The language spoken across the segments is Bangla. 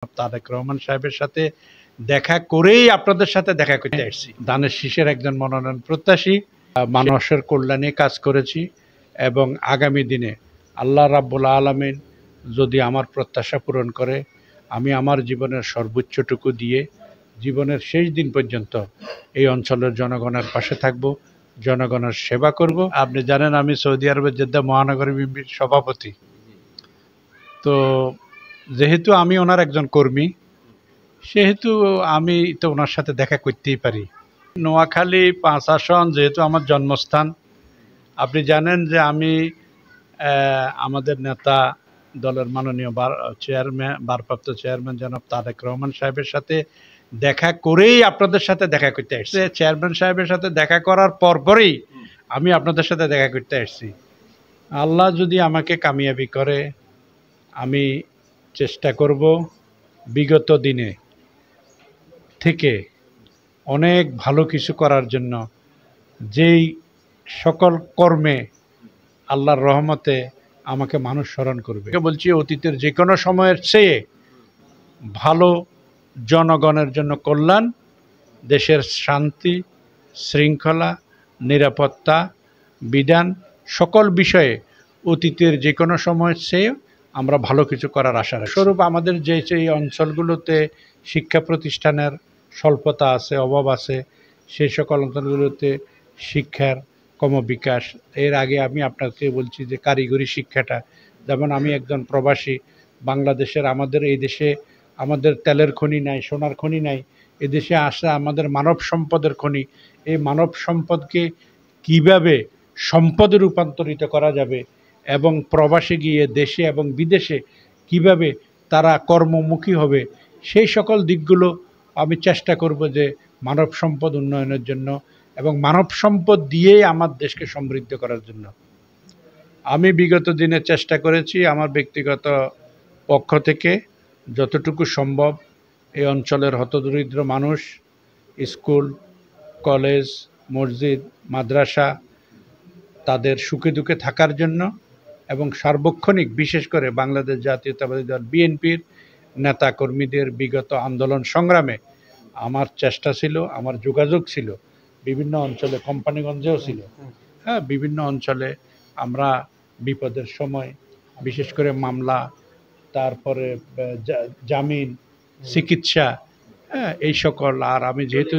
তারেক রহমান সাহেবের সাথে দেখা করেই আপনাদের সাথে দেখা করতে আসছি। ধানের শীষের একজন মনোনয়ন প্রত্যাশী, মানুষের কল্যাণে কাজ করেছি এবং আগামী দিনে আল্লাহ রাব্বুল আলামিন যদি আমার প্রত্যাশা পূরণ করে, আমি আমার জীবনের সর্বোচ্চটুকু দিয়ে জীবনের শেষ দিন পর্যন্ত এই অঞ্চলের জনগণের পাশে থাকব, জনগণের সেবা করব। আপনি জানেন আমি সৌদি আরবের জেদ্দা মহানগরী বিএনপির সভাপতি। তো যেহেতু আমি ওনার একজন কর্মী, সেহেতু আমি তো ওনার সাথে দেখা করতেই পারি। নোয়াখালী ৫ আসন যেহেতু আমার জন্মস্থান, আপনি জানেন যে আমি আমাদের নেতা দলের মাননীয় ভারপ্রাপ্ত চেয়ারম্যান জনাব তারেক রহমান সাহেবের সাথে দেখা করেই আপনাদের সাথে দেখা করতে আসছি। চেয়ারম্যান সাহেবের সাথে দেখা করার পরপরই আমি আপনাদের সাথে দেখা করতে আসছি। আল্লাহ যদি আমাকে কামিয়াবি করে, আমি চেষ্টা করব বিগত দিনে থেকে অনেক ভালো কিছু করার জন্য, যেই সকল কর্মে আল্লাহর রহমতে আমাকে মানুষ স্মরণ করবে। বলছি অতীতের যে কোনো সময়ের চেয়ে ভালো, জনগণের জন্য কল্যাণ, দেশের শান্তি শৃঙ্খলা নিরাপত্তা বিধান সকল বিষয়ে অতীতের যে কোনো সময়ের চেয়ে আমরা ভালো কিছু করার আশা রাখি। স্বরূপ আমাদের যে অঞ্চলগুলোতে শিক্ষা প্রতিষ্ঠানের স্বল্পতা আছে, অভাব আছে, সেই সকল অঞ্চলগুলোতে শিক্ষার ক্রমবিকাশ। এর আগে আমি আপনাকে বলছি যে কারিগরি শিক্ষাটা, যেমন আমি একজন প্রবাসী বাংলাদেশের, আমাদের এই দেশে আমাদের তেলের খনি নাই, সোনার খনি নাই, এদেশে আসা আমাদের মানব সম্পদের খনি। এই মানব সম্পদকে কিভাবে সম্পদে রূপান্তরিত করা যাবে এবং প্রবাসে গিয়ে দেশে এবং বিদেশে কিভাবে তারা কর্মমুখী হবে, সেই সকল দিকগুলো আমি চেষ্টা করব যে মানব সম্পদ উন্নয়নের জন্য এবং মানব সম্পদ দিয়েই আমার দেশকে সমৃদ্ধ করার জন্য। আমি বিগত দিনে চেষ্টা করেছি আমার ব্যক্তিগত পক্ষ থেকে যতটুকু সম্ভব এই অঞ্চলের হতদরিদ্র মানুষ, স্কুল কলেজ মসজিদ মাদ্রাসা, তাদের সুখে দুঃখে থাকার জন্য এবং সার্বক্ষণিক বিশেষ করে বাংলাদেশ জাতীয়তাবাদী দল বিএনপির নেতা কর্মীদের বিগত আন্দোলন সংগ্রামে আমার চেষ্টা ছিল, আমার যোগাযোগ ছিল বিভিন্ন অঞ্চলে, কোম্পানিগঞ্জেও ছিল। হ্যাঁ, বিভিন্ন অঞ্চলে আমরা বিপদের সময় বিশেষ করে মামলা, তারপরে জামিন, চিকিৎসা, হ্যাঁ এই সকল। আর আমি যেহেতু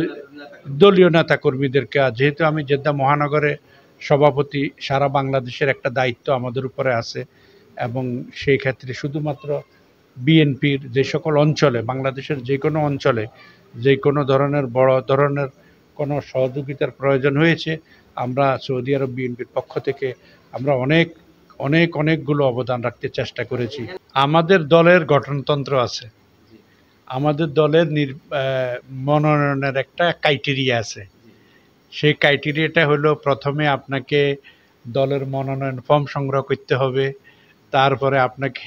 দলীয় নেতা কর্মীদেরকে, যেহেতু আমি জেদ্দা মহানগরে সভাপতি, সারা বাংলাদেশের একটা দায়িত্ব আমাদের উপরে আছে এবং সেই ক্ষেত্রে শুধুমাত্র বিএনপির যে সকল অঞ্চলে, বাংলাদেশের যে কোনো অঞ্চলে যে কোনো ধরনের বড় ধরনের কোনো সহযোগিতার প্রয়োজন হয়েছে, আমরা সৌদি আরব বিএনপির পক্ষ থেকে আমরা অনেকগুলো অবদান রাখতে চেষ্টা করেছি। আমাদের দলের গঠনতন্ত্র আছে, আমাদের দলের মনোনয়নের একটা ক্রাইটেরিয়া আছে। সেই ক্রাইটেরিয়াটা হলো প্রথমে আপনাকে দলের মনোনয়ন ফর্ম সংগ্রহ করতে হবে, তারপরে আপনাকে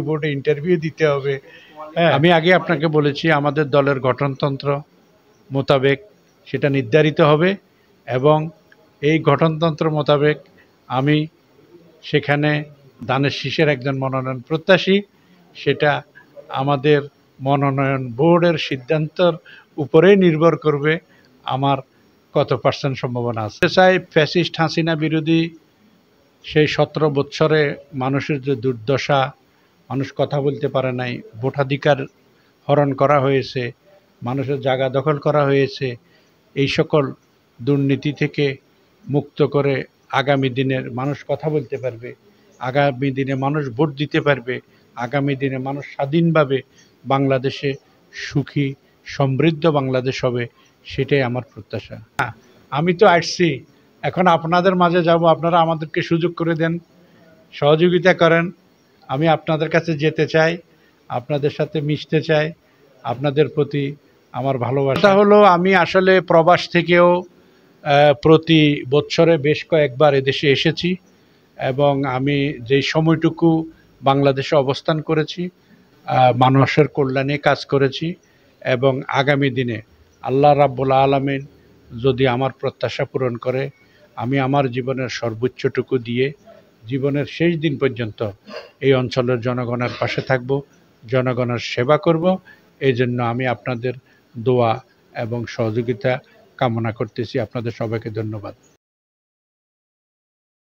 বোর্ডে ইন্টারভিউ দিতে হবে। আমি আগে আপনাকে বলেছি আমাদের দলের গঠনতন্ত্র মোতাবেক সেটা নির্ধারিত হবে এবং এই গঠনতন্ত্র মোতাবেক আমি সেখানে ধানের শীষের একজন মনোনয়ন প্রত্যাশী। সেটা আমাদের মনোনয়ন বোর্ডের সিদ্ধান্তের উপরেই নির্ভর করবে আমার কত পার্সেন্ট সম্ভাবনা আছে। চাই ফ্যাসিস্ট হাসিনা বিরোধী সেই 17 বৎসরে মানুষের যে দুর্দশা, মানুষ কথা বলতে পারে নাই, ভোটাধিকার হরণ করা হয়েছে, মানুষের জায়গা দখল করা হয়েছে, এই সকল দুর্নীতি থেকে মুক্ত করে আগামী দিনের মানুষ কথা বলতে পারবে, আগামী দিনে মানুষ ভোট দিতে পারবে, আগামী দিনে মানুষ স্বাধীনভাবে বাংলাদেশে সুখী সমৃদ্ধ বাংলাদেশ হবে, সেটাই আমার প্রত্যাশা। আমি তো আসছি, এখন আপনাদের মাঝে যাব, আপনারা আমাদেরকে সুযোগ করে দেন, সহযোগিতা করেন। আমি আপনাদের কাছে যেতে চাই, আপনাদের সাথে মিশতে চাই, আপনাদের প্রতি আমার ভালোবাসা হলো আমি আসলে প্রবাস থেকেও প্রতি বছরে বেশ কয়েকবার এদেশে এসেছি এবং আমি যেই সময়টুকু বাংলাদেশে অবস্থান করেছি মানুষের কল্যাণে কাজ করেছি এবং আগামী দিনে আল্লাহ রাব্বুল আলামিন যদি আমার প্রত্যাশা পূরণ করে, আমি আমার জীবনের সর্বোচ্চটুকু দিয়ে জীবনের শেষ দিন পর্যন্ত এই অঞ্চলের জনগণের পাশে থাকব, জনগণের সেবা করব। এই জন্য আমি আপনাদের দোয়া এবং সহযোগিতা কামনা করতেছি। আপনাদের সবাইকে ধন্যবাদ।